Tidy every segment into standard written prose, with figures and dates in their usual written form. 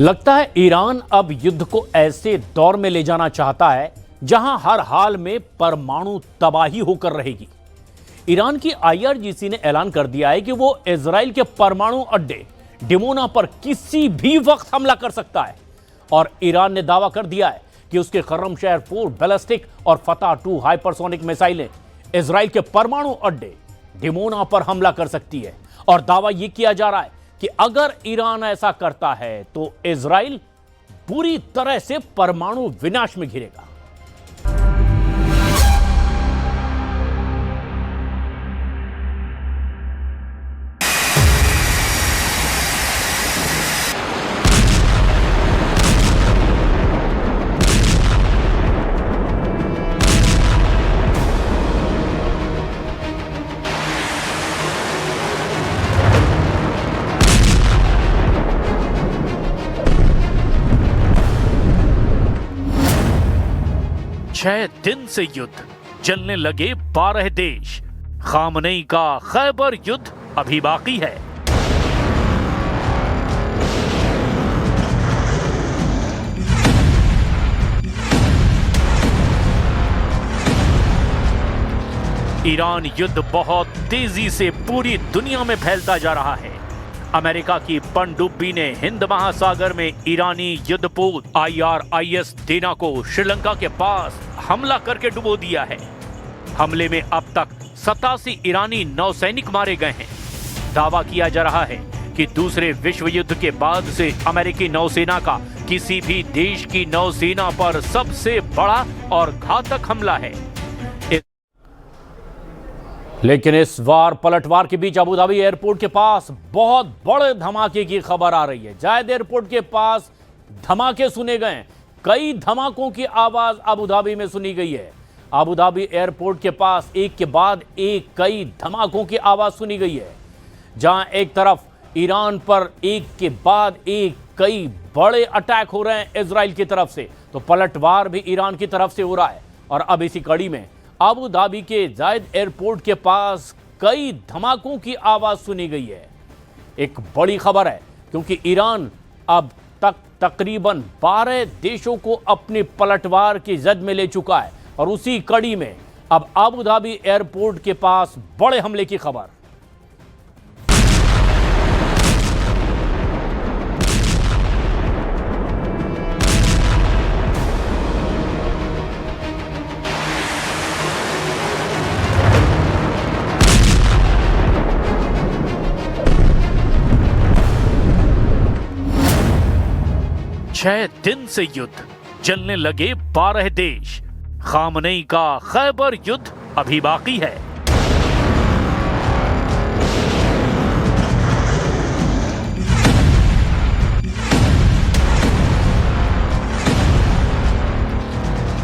लगता है ईरान अब युद्ध को ऐसे दौर में ले जाना चाहता है जहां हर हाल में परमाणु तबाही होकर रहेगी। ईरान की आईआरजीसी ने ऐलान कर दिया है कि वो इजराइल के परमाणु अड्डे डिमोना पर किसी भी वक्त हमला कर सकता है और ईरान ने दावा कर दिया है कि उसके खर्रमशहर 4 बैलिस्टिक और फतह 2 हाइपरसोनिक मिसाइलें इजराइल के परमाणु अड्डे डिमोना पर हमला कर सकती है। और दावा यह किया जा रहा है कि अगर ईरान ऐसा करता है तो इजराइल पूरी तरह से परमाणु विनाश में घिरेगा। छह दिन से युद्ध, जलने लगे 12 देश। खामनेई का खैबर युद्ध अभी बाकी है। ईरान युद्ध बहुत तेजी से पूरी दुनिया में फैलता जा रहा है। अमेरिका की पनडुब्बी ने हिंद महासागर में ईरानी युद्धपोत IRIS देना को श्रीलंका के पास हमला करके डुबो दिया है। हमले में अब तक 87 ईरानी नौसैनिक मारे गए हैं। दावा किया जा रहा है कि दूसरे विश्व युद्ध के बाद से अमेरिकी नौसेना का किसी भी देश की नौसेना पर सबसे बड़ा और घातक हमला है। लेकिन इस बार पलटवार के बीच अबू धाबी एयरपोर्ट के पास बहुत बड़े धमाके की खबर आ रही है। जायद एयरपोर्ट के पास धमाके सुने गए। कई धमाकों की आवाज अबू धाबी में सुनी गई है। अबू धाबी एयरपोर्ट के पास एक के बाद एक कई धमाकों की आवाज सुनी गई है। जहां एक तरफ ईरान पर एक के बाद एक कई बड़े अटैक हो रहे हैं इजराइल की तरफ से, तो पलटवार भी ईरान की तरफ से हो रहा है। और अब इसी कड़ी में अबू धाबी के जायद एयरपोर्ट के पास कई धमाकों की आवाज सुनी गई है। एक बड़ी खबर है क्योंकि ईरान अब तक तकरीबन 12 देशों को अपनी पलटवार की जद में ले चुका है और उसी कड़ी में अब अबू धाबी एयरपोर्ट के पास बड़े हमले की खबर। छह दिन से युद्ध, जलने लगे 12 देश। खामनेई का खैबर युद्ध अभी बाकी है।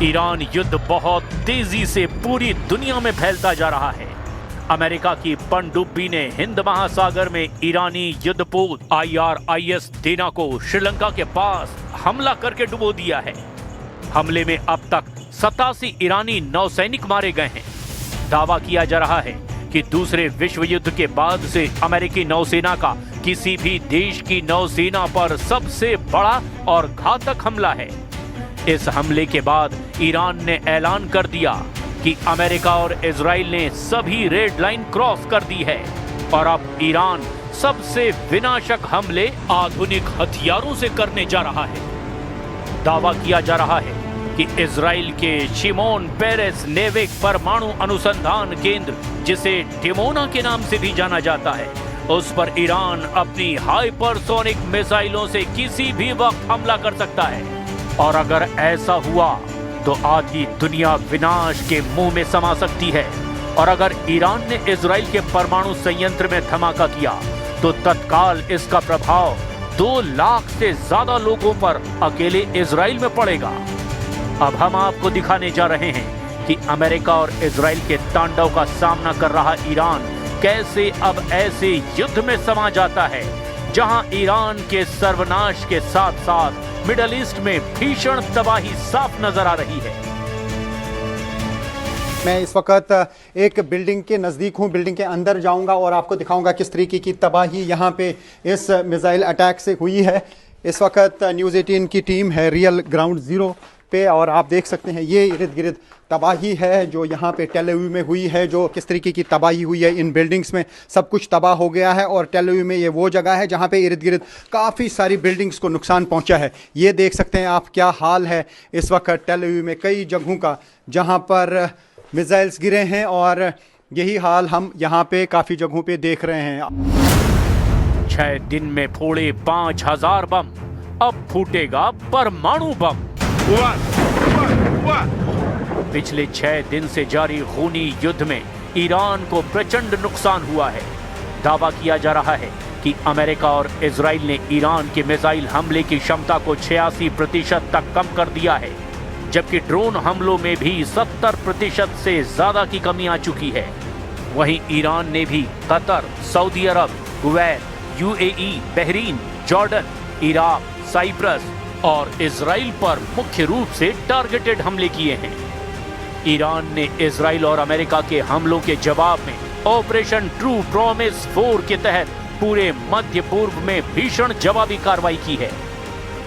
ईरान युद्ध बहुत तेजी से पूरी दुनिया में फैलता जा रहा है। अमेरिका की पनडुब्बी ने हिंद महासागर में ईरानी युद्धपोत IRIS देना को श्रीलंका के पास हमला करके डुबो दिया है। हमले में अब तक 87 ईरानी नौसैनिक मारे गए हैं। दावा किया जा रहा है कि दूसरे विश्व युद्ध के बाद से अमेरिकी नौसेना का किसी भी देश की नौसेना पर सबसे बड़ा और घातक हमला है। इस हमले के बाद ईरान ने ऐलान कर दिया कि अमेरिका और इजराइल ने सभी रेड लाइन क्रॉस कर दी है और अब ईरान सबसे विनाशक हमले आधुनिक हथियारों से करने जा रहा है। दावा किया जा रहा है कि इजराइल के शिमोन पेरेस नेविक परमाणु अनुसंधान केंद्र, जिसे डिमोना के नाम से भी जाना जाता है, उस पर ईरान अपनी हाइपरसोनिक मिसाइलों से किसी भी वक्त हमला कर सकता है। और अगर ऐसा हुआ तो आधी दुनिया विनाश के मुंह में समा सकती है। और अगर ईरान ने इजराइल के परमाणु संयंत्र में धमाका किया तो तत्काल इसका प्रभाव 2 लाख से ज्यादा लोगों पर अकेले इजराइल में पड़ेगा। अब हम आपको दिखाने जा रहे हैं कि अमेरिका और इजराइल के तांडव का सामना कर रहा ईरान कैसे अब ऐसे युद्ध में समा जाता है जहां ईरान के सर्वनाश के साथ साथ मिडल ईस्ट में भीषण तबाही साफ नजर आ रही है। मैं इस वक्त एक बिल्डिंग के नज़दीक हूं। बिल्डिंग के अंदर जाऊंगा और आपको दिखाऊंगा किस तरीके की तबाही यहां पे इस मिसाइल अटैक से हुई है। इस वक्त न्यूज़ 18 की टीम है रियल ग्राउंड ज़ीरो पे और आप देख सकते हैं ये इर्द गिर्द तबाही है जो यहाँ पे टेल अवीव में हुई है, जो किस तरीके की तबाही हुई है। इन बिल्डिंग्स में सब कुछ तबाह हो गया है और टेल अवीव में ये वो जगह है जहाँ पे इर्द गिर्द काफ़ी सारी बिल्डिंग्स को नुकसान पहुँचा है। ये देख सकते हैं आप क्या हाल है इस वक्त टेल अवीव में, कई जगहों का जहाँ पर मिसाइल्स गिरे हैं और यही हाल हम यहाँ पे काफ़ी जगहों पे देख रहे हैं। 6 दिन में फोड़े 5000 बम, अब फूटेगा परमाणु बम। पिछले 6 दिन से जारी खूनी युद्ध में ईरान को प्रचंड नुकसान हुआ है। दावा किया जा रहा है कि अमेरिका और इजराइल ने ईरान के मिसाइल हमले की क्षमता को 86% तक कम कर दिया है, जबकि ड्रोन हमलों में भी 70% से ज्यादा की कमी आ चुकी है। वहीं ईरान ने भी Qatar, Saudi Arabia, Kuwait, UAE, Bahrain, Jordan, Iraq, Cyprus और इजराइल पर मुख्य रूप से टारगेटेड हमले किए हैं। ईरान ने इजराइल और अमेरिका के हमलों के जवाब में ऑपरेशन ट्रू प्रॉमिस 4 के तहत पूरे मध्य पूर्व में भीषण जवाबी कार्रवाई की है।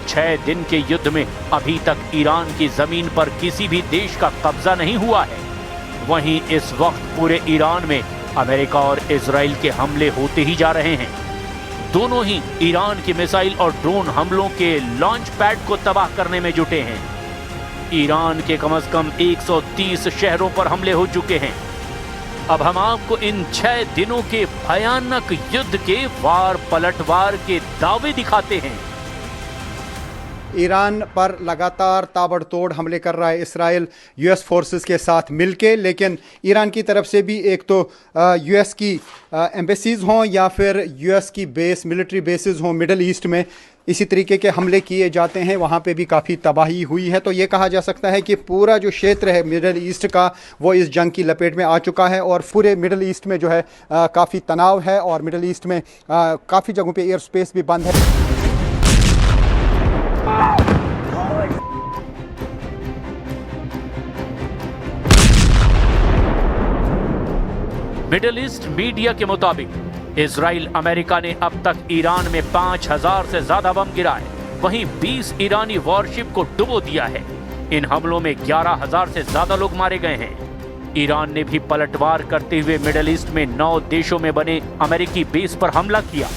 6 दिन के युद्ध में अभी तक ईरान की जमीन पर किसी भी देश का कब्जा नहीं हुआ है। वहीं इस वक्त पूरे ईरान में अमेरिका और इजराइल के हमले होते ही जा रहे हैं। दोनों ही ईरान के मिसाइल और ड्रोन हमलों के लॉन्च पैड को तबाह करने में जुटे हैं। ईरान के कम से कम 130 शहरों पर हमले हो चुके हैं। अब हम आपको इन 6 दिनों के भयानक युद्ध के वार पलटवार के दावे दिखाते हैं। ईरान पर लगातार ताबड़तोड़ हमले कर रहा है इसराइल यूएस फोर्सेस के साथ मिलके, लेकिन ईरान की तरफ से भी एक तो यूएस की एम्बेसीज हों या फिर यूएस की बेस मिलिट्री बेसिस हों मिडल ईस्ट में, इसी तरीके के हमले किए जाते हैं। वहाँ पे भी काफ़ी तबाही हुई है। तो ये कहा जा सकता है कि पूरा जो क्षेत्र है मिडल ईस्ट का वो इस जंग की लपेट में आ चुका है और पूरे मिडल ईस्ट में जो है काफ़ी तनाव है और मिडल ईस्ट में काफ़ी जगहों पे एयर स्पेस भी बंद है। मिडिल ईस्ट मीडिया के मुताबिक इजराइल अमेरिका ने अब तक ईरान में 5000 से ज्यादा बम गिराए, वहीं 20 ईरानी वॉरशिप को डुबो दिया है। इन हमलों में 11000 से ज्यादा लोग मारे गए हैं। ईरान ने भी पलटवार करते हुए मिडिल ईस्ट में 9 देशों में बने अमेरिकी बेस पर हमला किया।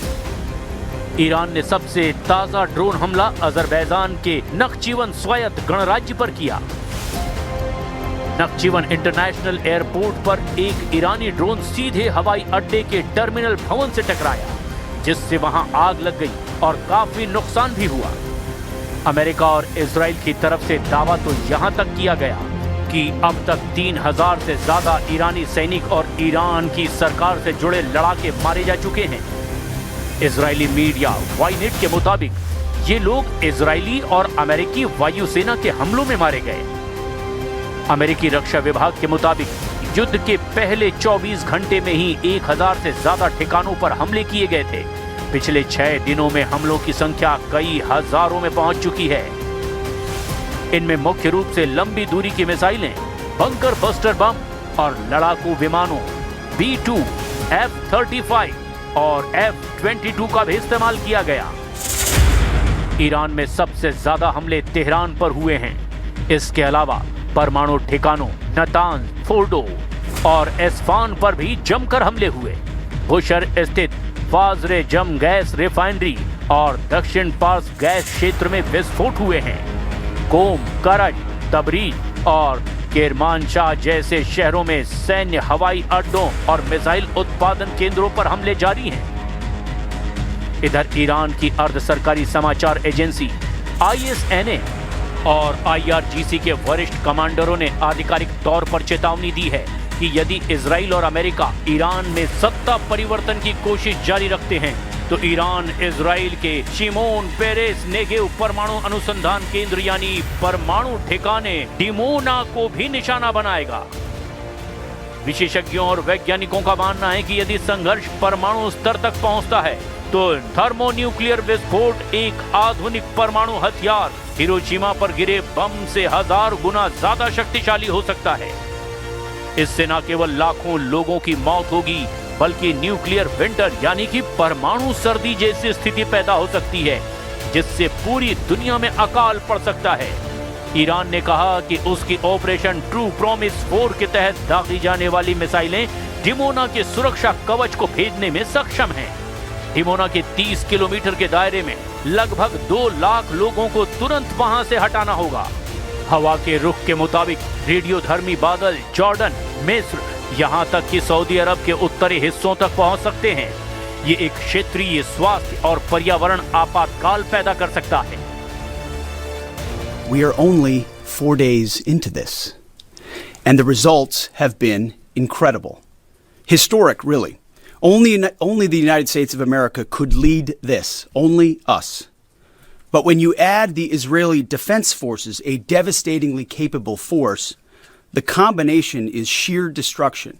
ईरान ने सबसे ताजा ड्रोन हमला अजरबैजान के नखचीवन स्वायत्त गणराज्य पर किया। नखचीवन इंटरनेशनल एयरपोर्ट पर एक ईरानी ड्रोन सीधे हवाई अड्डे के टर्मिनल भवन से टकराया, जिससे वहां आग लग गई और काफी नुकसान भी हुआ। अमेरिका और इजराइल की तरफ से दावा तो यहां तक किया गया कि अब तक 3000 से ज्यादा ईरानी सैनिक और ईरान की सरकार से जुड़े लड़ाके मारे जा चुके हैं। इजरायली मीडिया वाईनेट के मुताबिक ये लोग इजरायली और अमेरिकी वायुसेना के हमलों में मारे गए। अमेरिकी रक्षा विभाग के मुताबिक युद्ध के पहले 24 घंटे में ही 1000 से ज्यादा ठिकानों पर हमले किए गए थे। पिछले 6 दिनों में हमलों की संख्या कई हजारों में पहुंच चुकी है। इनमें मुख्य रूप से लंबी दूरी की मिसाइलें, बंकर बस्टर बम और लड़ाकू विमानों B-2, F-35 और F-22 का भी इस्तेमाल किया गया। ईरान में सबसे ज्यादा हमले तेहरान पर हुए हैं। इसके अलावा परमाणु ठिकानों नतांज, फोर्डो और एस्फान पर भी जमकर हमले हुए। बुशर स्थित फाजरे जम गैस रिफाइनरी और दक्षिण पार्स गैस क्षेत्र में विस्फोट हुए हैं। कोम, करज, तबरीज और केरमानशाह जैसे शहरों में सैन्य हवाई अड्डों और मिसाइल उत्पादन केंद्रों पर हमले जारी हैं। इधर ईरान की अर्ध सरकारी समाचार एजेंसी ISNA और IRGC के वरिष्ठ कमांडरों ने आधिकारिक तौर पर चेतावनी दी है कि यदि इजराइल और अमेरिका ईरान में सत्ता परिवर्तन की कोशिश जारी रखते हैं तो ईरान इजराइल के शिमोन पेरेस नेगेव परमाणु अनुसंधान केंद्र यानी परमाणु ठिकाने डिमोना को भी निशाना बनाएगा। विशेषज्ञों और वैज्ञानिकों का मानना है कि यदि संघर्ष परमाणु स्तर तक पहुंचता है तो थर्मोन्यूक्लियर विस्फोट एक आधुनिक परमाणु हथियार हिरोशिमा पर गिरे बम से 1000 गुना ज्यादा शक्तिशाली हो सकता है। इससे न केवल लाखों लोगों की मौत होगी बल्कि न्यूक्लियर विंटर यानी कि परमाणु सर्दी जैसी स्थिति पैदा हो सकती है, जिससे पूरी दुनिया में अकाल पड़ सकता है। ईरान ने कहा कि उसकी ऑपरेशन ट्रू प्रॉमिस 4 के तहत दागी जाने वाली मिसाइलें डिमोना के सुरक्षा कवच को भेजने में सक्षम हैं। डिमोना के 30 किलोमीटर के दायरे में लगभग 2 लाख लोगों को तुरंत वहां से हटाना होगा। हवा के रुख के मुताबिक रेडियोधर्मी बादल जॉर्डन, मिस्र, यहां तक कि सऊदी अरब के उत्तरी हिस्सों तक पहुंच सकते हैं। ये एक क्षेत्रीय स्वास्थ्य और पर्यावरण आपातकाल पैदा कर सकता है। We are only 4 days into this, and the results have been incredible. Historic, really. Only the United States of America could lead this, only us. But when you add the Israeli Defense Forces, a devastatingly capable force, the combination is sheer destruction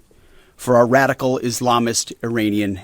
for our radical Islamist Iranian